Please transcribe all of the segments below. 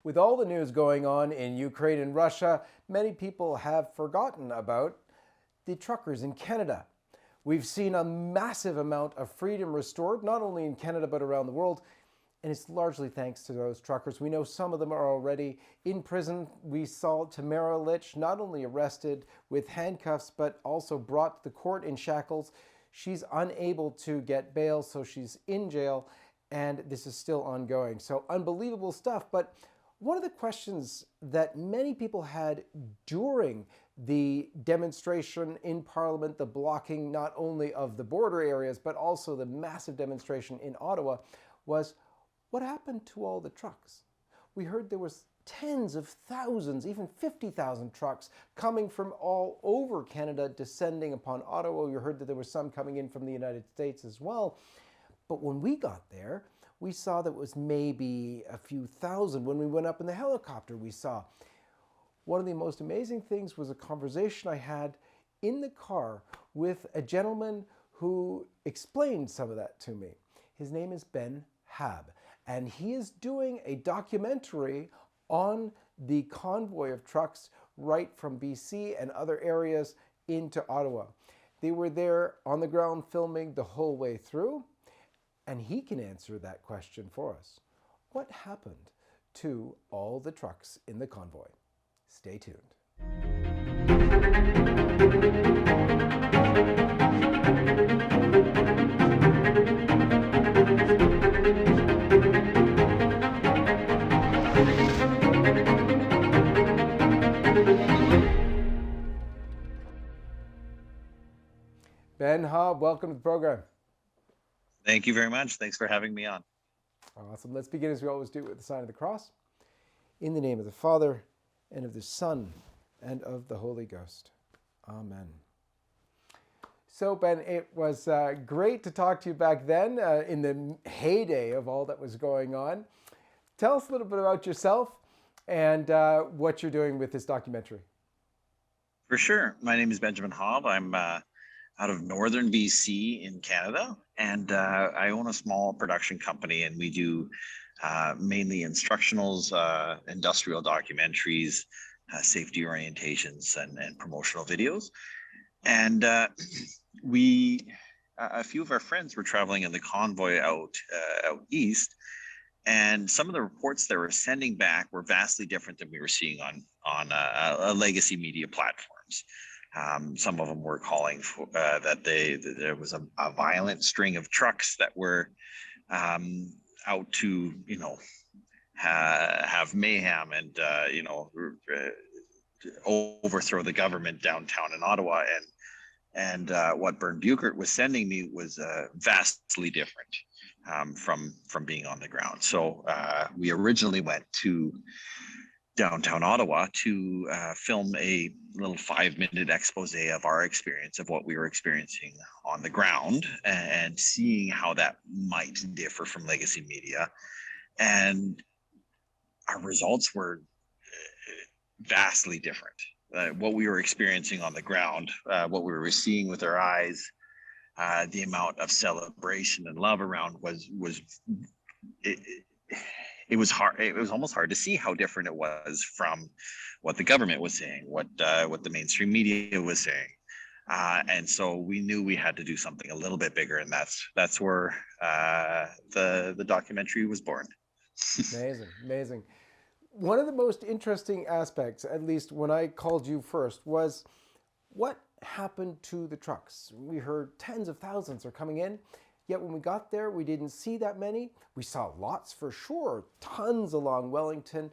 With all the news going on in Ukraine and Russia, many people have forgotten about the truckers in Canada. We've seen a massive amount of freedom restored, not only in Canada but around the world, and it's largely thanks to those truckers. We know some of them are already in prison. We saw Tamara Litch not only arrested with handcuffs but also brought to the court in shackles. She's unable to get bail, so she's in jail, and this is still ongoing. So unbelievable stuff. But one of the questions that many people had during the demonstration in Parliament, the blocking not only of the border areas, but also the massive demonstration in Ottawa, was what happened to all the trucks? We heard there was tens of thousands, even 50,000 trucks coming from all over Canada descending upon Ottawa. We heard that there were some coming in from the United States as well. But when we got there, we saw that it was maybe a few thousand. When we went up in the helicopter, we saw. One of the most amazing things was a conversation I had in the car with a gentleman who explained some of that to me. His name is Ben Haab, and he is doing a documentary on the convoy of trucks right from BC and other areas into Ottawa. They were there on the ground filming the whole way through. And he can answer that question for us. What happened to all the trucks in the convoy? Stay tuned. Ben Haab, welcome to the program. Thank you very much. Thanks for having me on. Awesome. Let's begin as we always do with the sign of the cross. In the name of the Father, and of the Son, and of the Holy Ghost. Amen. So, Ben, it was great to talk to you back then in the heyday of all that was going on. Tell us a little bit about yourself and what you're doing with this documentary. For sure. My name is Benjamin Haab. I'm out of northern BC in Canada, and I own a small production company, and we do mainly instructionals, industrial documentaries, safety orientations, and promotional videos. And a few of our friends were traveling in the convoy out east, and some of the reports they were sending back were vastly different than we were seeing on legacy media platforms. Some of them were calling for that there was a violent string of trucks that were out to have mayhem and overthrow the government downtown in Ottawa, and what Bern Buchert was sending me was vastly different from being on the ground. So we originally went to downtown Ottawa to film a little 5-minute expose of our experience of what we were experiencing on the ground and seeing how that might differ from legacy media. And our results were vastly different. What we were experiencing on the ground, what we were seeing with our eyes, the amount of celebration and love around it was hard. It was almost hard to see how different it was from what the government was saying, what the mainstream media was saying, and so we knew we had to do something a little bit bigger, and that's where the documentary was born. Amazing. One of the most interesting aspects, at least when I called you first, was what happened to the trucks. We heard tens of thousands are coming in. Yet when we got there, we didn't see that many. We saw lots for sure, tons along Wellington,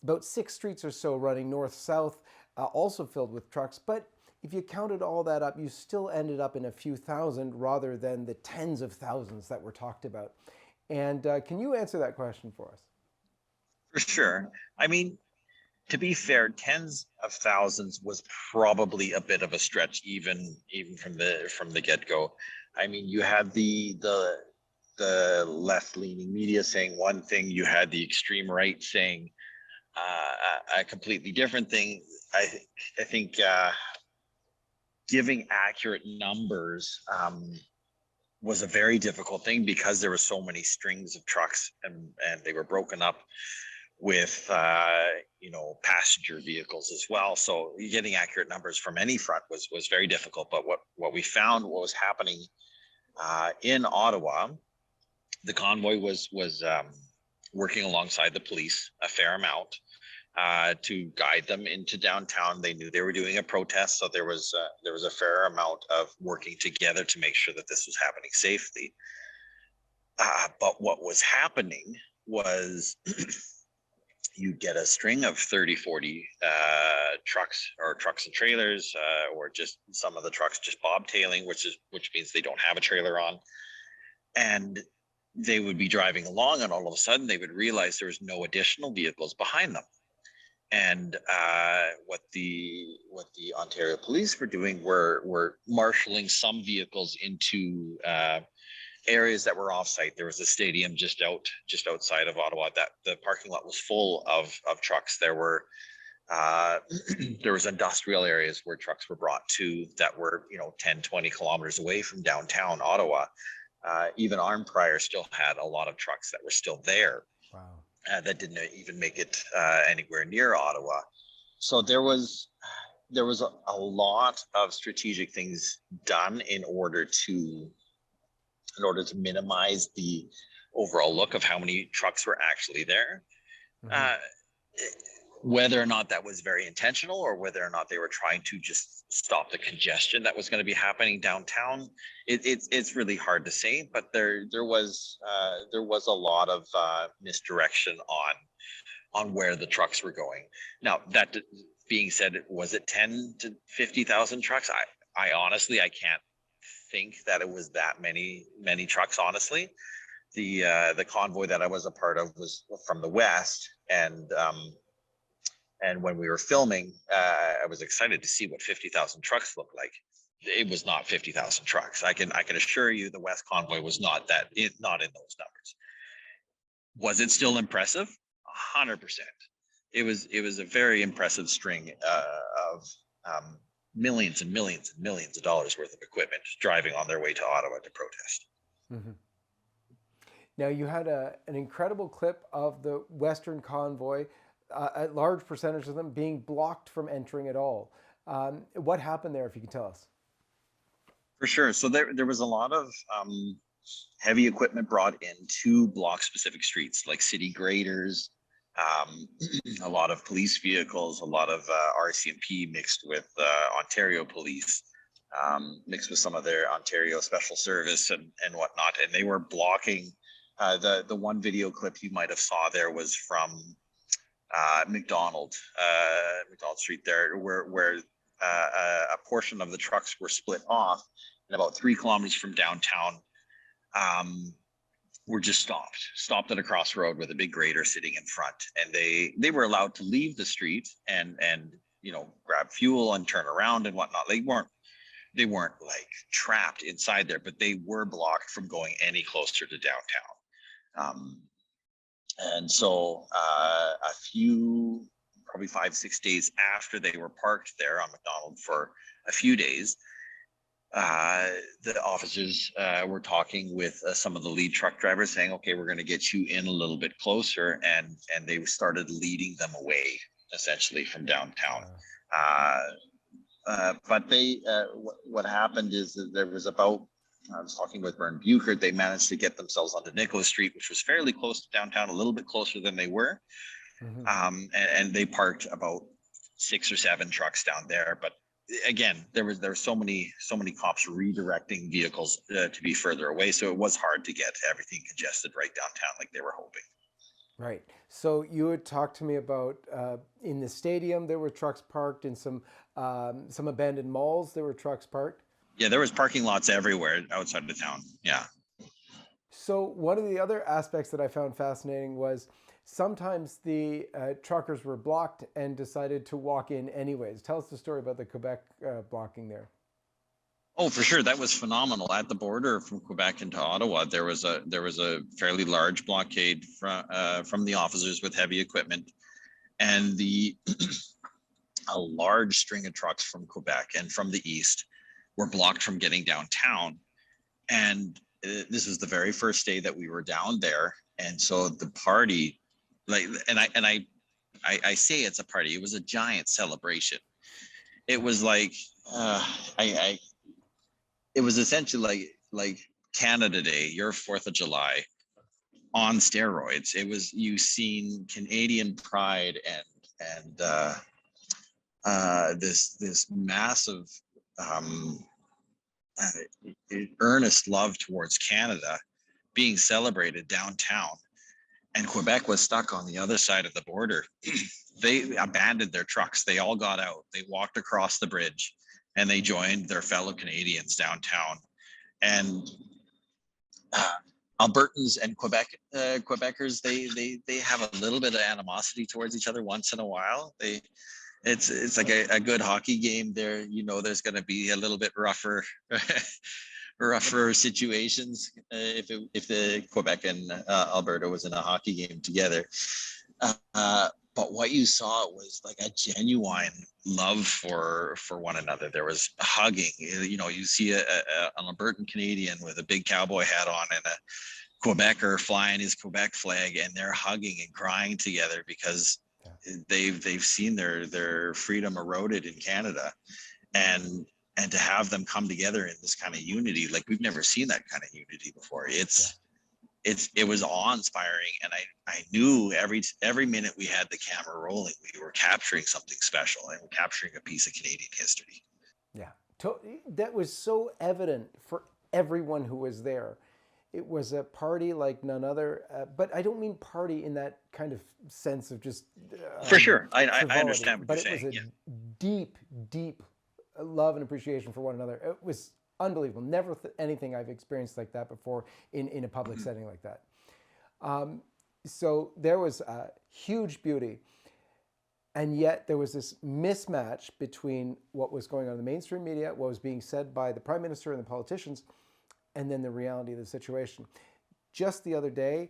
about 6 streets or so running north-south, also filled with trucks. But if you counted all that up, you still ended up in a few thousand rather than the tens of thousands that were talked about. And can you answer that question for us? For sure. I mean, to be fair, tens of thousands was probably a bit of a stretch, even from the get-go. I mean, you had the left-leaning media saying one thing, you had the extreme right saying a completely different thing. I think giving accurate numbers was a very difficult thing because there were so many strings of trucks and they were broken up with passenger vehicles as well. So getting accurate numbers from any front was very difficult. But what we found, what was happening in Ottawa, the convoy was working alongside the police a fair amount to guide them into downtown. They knew they were doing a protest, so there was a fair amount of working together to make sure that this was happening safely. But what was happening was you get a string of 30, 40 trucks and trailers, or just some of the trucks just bobtailing, which means they don't have a trailer on. And they would be driving along, and all of a sudden they would realize there was no additional vehicles behind them. And what the Ontario police were doing were marshaling some vehicles into areas that were off-site. There was a stadium just outside of Ottawa that the parking lot was full of trucks. There were there was industrial areas where trucks were brought to that were 10, 20 kilometers away from downtown Ottawa. Even Arm Prior still had a lot of trucks that were still there. Wow. That didn't even make it anywhere near Ottawa. So there was a lot of strategic things done in order to minimize the overall look of how many trucks were actually there. Mm-hmm. Whether or not that was very intentional, or whether or not they were trying to just stop the congestion that was going to be happening downtown, it's really hard to say. But there was a lot of misdirection on where the trucks were going. Now, that being said, was it 10 to 50,000 trucks? I honestly, I can't think that it was that many trucks. Honestly, the convoy that I was a part of was from the west, and when we were filming, I was excited to see what 50,000 trucks looked like. It was not 50,000 trucks. I can assure you, the West Convoy was not in those numbers. Was it still impressive? 100%. It was a very impressive string of millions and millions and millions of dollars worth of equipment driving on their way to Ottawa to protest. Mm-hmm. Now, you had an incredible clip of the Western Convoy. A large percentage of them being blocked from entering at all. What happened there, if you can tell us? For sure. So there was a lot of heavy equipment brought in to block specific streets, like city graders, a lot of police vehicles, a lot of RCMP mixed with Ontario police, mixed with some of their Ontario Special Service and whatnot. And they were blocking. The one video clip you might have saw there was from McDonald Street there, where a portion of the trucks were split off, and about 3 kilometers from downtown were just stopped at a crossroad with a big grader sitting in front, and they were allowed to leave the street and grab fuel and turn around and whatnot. They weren't like trapped inside there, but they were blocked from going any closer to downtown. And so a few, probably 5-6 days after they were parked there on McDonald for a few days, the officers were talking with some of the lead truck drivers, saying, okay, we're going to get you in a little bit closer. And they started leading them away, essentially, from downtown. But what happened is that there was I was talking with Vern Buchert. They managed to get themselves onto Nicholas Street, which was fairly close to downtown, a little bit closer than they were. Mm-hmm. And they parked about 6 or 7 trucks down there. But again, there were so many cops redirecting vehicles to be further away. So it was hard to get everything congested right downtown like they were hoping. Right. So you had talked to me about in the stadium, there were trucks parked. In some abandoned malls, there were trucks parked. Yeah, there was parking lots everywhere outside of town. Yeah. So one of the other aspects that I found fascinating was sometimes the truckers were blocked and decided to walk in anyways. Tell us the story about the Quebec blocking there. Oh, for sure. That was phenomenal. At the border from Quebec into Ottawa, there was a fairly large blockade from the officers with heavy equipment, and a large string of trucks from Quebec and from the east were blocked from getting downtown. And this was the very first day that we were down there. And so the party like, I say it's a party. It was a giant celebration. It was like, I it was essentially like Canada Day, your 4th of July on steroids. It was, you seen Canadian pride and this massive um, earnest love towards Canada being celebrated downtown. And Quebec was stuck on the other side of the border. They abandoned their trucks. They all got out. They walked across the bridge and they joined their fellow Canadians downtown. And uh, Albertans and Quebecers, they have a little bit of animosity towards each other once in a while. It's like a good hockey game there. You know, there's going to be a little bit rougher rougher situations if the Quebec and Alberta was in a hockey game together. But what you saw was like a genuine love for one another. There was hugging. You know, you see an Albertan Canadian with a big cowboy hat on and a Quebecer flying his Quebec flag, and they're hugging and crying together because they've seen their freedom eroded in Canada, and to have them come together in this kind of unity, like we've never seen that kind of unity before. It was awe-inspiring, and I knew every minute we had the camera rolling, we were capturing something special and we're capturing a piece of Canadian history. Yeah, that was so evident for everyone who was there. It was a party like none other, but I don't mean party in that kind of sense of just For sure, I frivolity, understand what but you're it was saying. a Yeah. deep, deep love and appreciation for one another. It was unbelievable. Never anything I've experienced like that before in a public setting like that. So there was a huge beauty. And yet there was this mismatch between what was going on in the mainstream media, what was being said by the prime minister and the politicians, and then the reality of the situation. Just the other day,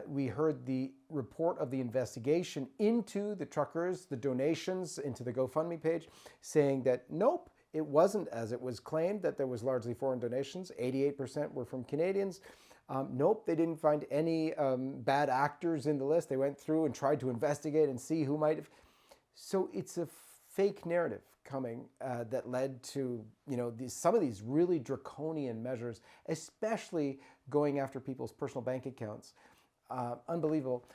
we heard the report of the investigation into the truckers, the donations into the GoFundMe page, saying that nope, it wasn't as it was claimed, that there was largely foreign donations. 88% were from Canadians. Nope, they didn't find any bad actors in the list. They went through and tried to investigate and see who might have. So it's a fake narrative coming that led to some of these really draconian measures, especially going after people's personal bank accounts. Unbelievable.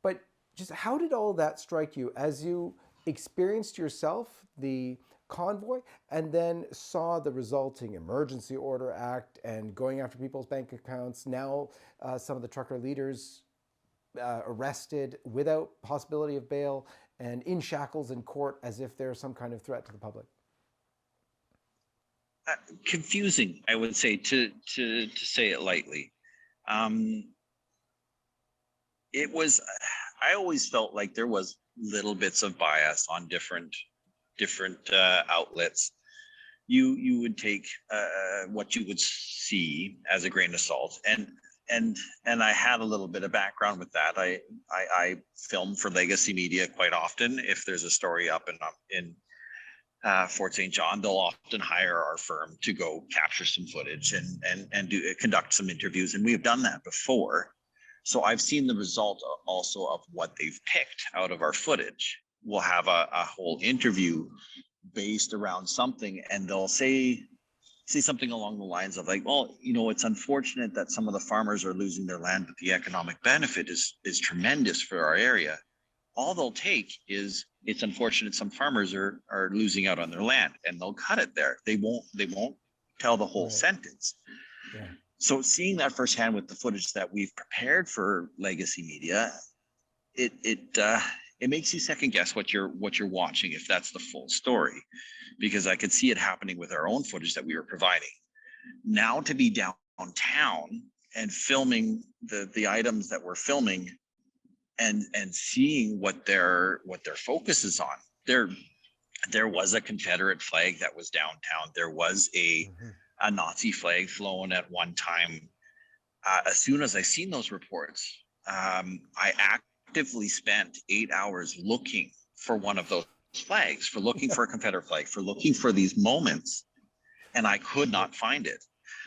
But just how did all that strike you as you experienced yourself the convoy and then saw the resulting Emergency Order Act and going after people's bank accounts? Now some of the trucker leaders arrested without possibility of bail and in shackles in court as if they're some kind of threat to the public. Confusing, I would say, to say it lightly. It was, I always felt like there was little bits of bias on different outlets. You would take what you would see as a grain of salt, and I had a little bit of background with that. I film for Legacy Media quite often. If there's a story up in Fort St. John, they'll often hire our firm to go capture some footage and conduct some interviews, and we have done that before. So I've seen the result also of what they've picked out of our footage. We'll have a whole interview based around something, and they'll say something along the lines of like, well, it's unfortunate that some of the farmers are losing their land, but the economic benefit is tremendous for our area. All they'll take is, it's unfortunate some farmers are losing out on their land, and they'll cut it there. They won't tell the whole sentence. Yeah. So seeing that firsthand with the footage that we've prepared for Legacy Media, it makes you second guess what you're watching, if that's the full story, because I could see it happening with our own footage that we were providing. Now to be downtown and filming the items that we're filming and seeing what their focus is on. There was a Confederate flag that was downtown. There was a Nazi flag flown at one time. As soon as I seen those reports, I actively spent 8 hours looking for one of those flags, for looking for a Confederate flag, for looking for these moments, and I could not find it.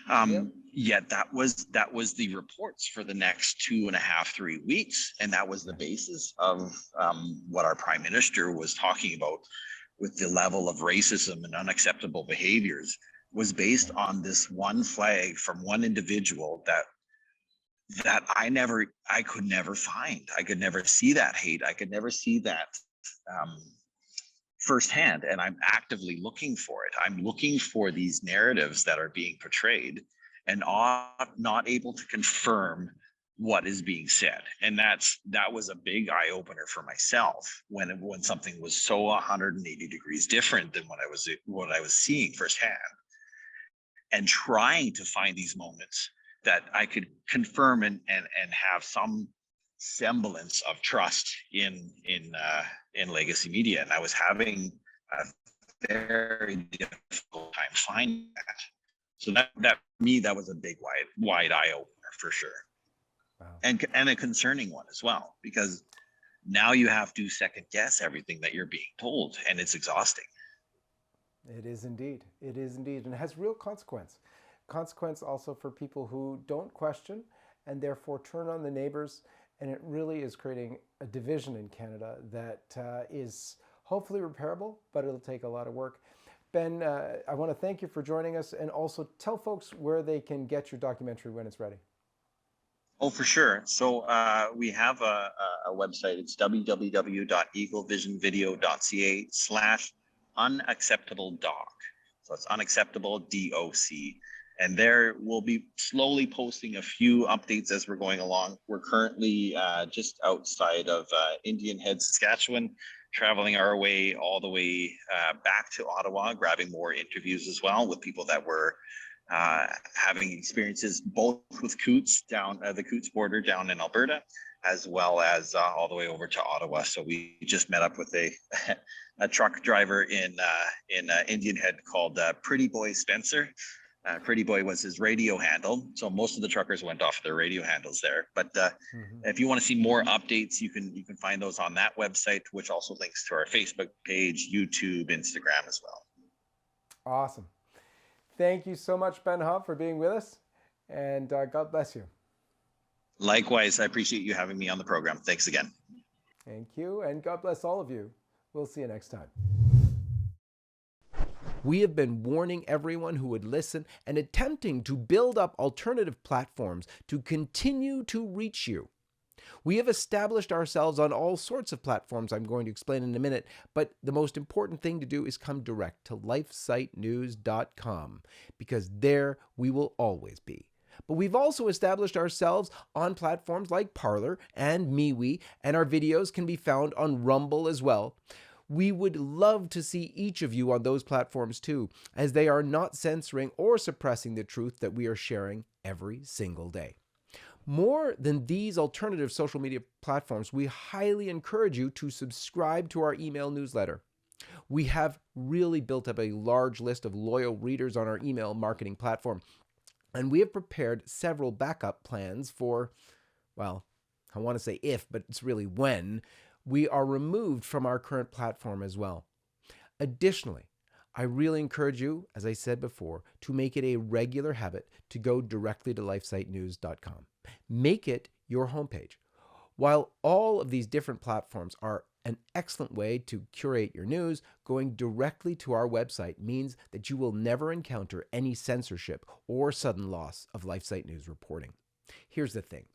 Yep. Yet that was the reports for the next 2.5, 3 weeks, and that was the Yeah. basis of what our prime minister was talking about with the level of racism and unacceptable behaviors, was based Yeah. on this one flag from one individual that I could never find. I could never see that hate. I could never see that um, firsthand, and I'm actively looking for it. I'm looking for these narratives that are being portrayed and not able to confirm what is being said. And that was a big eye opener for myself when something was so 180 degrees different than what I was seeing firsthand, and trying to find these moments that I could confirm and have some semblance of trust in legacy media. And I was having a very difficult time finding that. So that me, that was a big wide eye opener for sure. Wow. And a concerning one as well, because now you have to second guess everything that you're being told, and it's exhausting. It is indeed. It is indeed. And it has real consequence. Consequence also for people who don't question and therefore turn on the neighbors. And it really is creating a division in Canada that is hopefully repairable, but it'll take a lot of work. Ben, I want to thank you for joining us, and also tell folks where they can get your documentary when it's ready. Oh, for sure. So we have a website. It's www.eaglevisionvideo.ca/unacceptable doc. So it's unacceptable DOC. And there we'll be slowly posting a few updates as we're going along. We're currently just outside of Indian Head, Saskatchewan, traveling our way all the way back to Ottawa, grabbing more interviews as well with people that were having experiences both with Coots down the Coots border down in Alberta, as well as all the way over to Ottawa. So we just met up with a truck driver in Indian Head called Pretty Boy Spencer. Pretty Boy was his radio handle. So most of the truckers went off their radio handles there. But Mm-hmm. if you want to see more updates, you can find those on that website, which also links to our Facebook page, YouTube, Instagram as well. Awesome. Thank you so much, Ben Haab, for being with us, and God bless you. Likewise, I appreciate you having me on the program. Thanks again. Thank you, and God bless all of you. We'll see you next time. We have been warning everyone who would listen and attempting to build up alternative platforms to continue to reach you. We have established ourselves on all sorts of platforms I'm going to explain in a minute, but the most important thing to do is come direct to lifesitenews.com, because there we will always be. But we've also established ourselves on platforms like Parler and MeWe, and our videos can be found on Rumble as well. We would love to see each of you on those platforms too, as they are not censoring or suppressing the truth that we are sharing every single day. More than these alternative social media platforms, we highly encourage you to subscribe to our email newsletter. We have really built up a large list of loyal readers on our email marketing platform, and we have prepared several backup plans for, well, I want to say if, but it's really when, we are removed from our current platform as well. Additionally, I really encourage you, as I said before, to make it a regular habit to go directly to lifesitenews.com. Make it your homepage. While all of these different platforms are an excellent way to curate your news, going directly to our website means that you will never encounter any censorship or sudden loss of LifeSite News reporting. Here's the thing.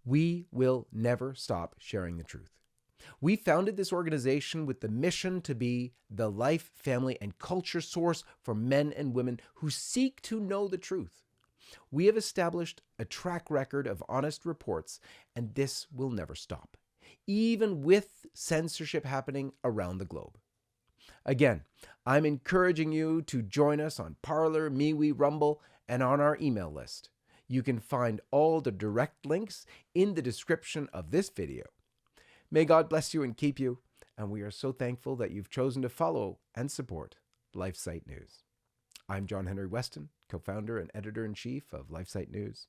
We will never stop sharing the truth. We founded this organization with the mission to be the life, family, and culture source for men and women who seek to know the truth. We have established a track record of honest reports, and this will never stop, even with censorship happening around the globe. Again, I'm encouraging you to join us on Parler, MeWe, Rumble, and on our email list. You can find all the direct links in the description of this video. May God bless you and keep you, and we are so thankful that you've chosen to follow and support LifeSite News. I'm John Henry Weston, co-founder and editor-in-chief of LifeSite News.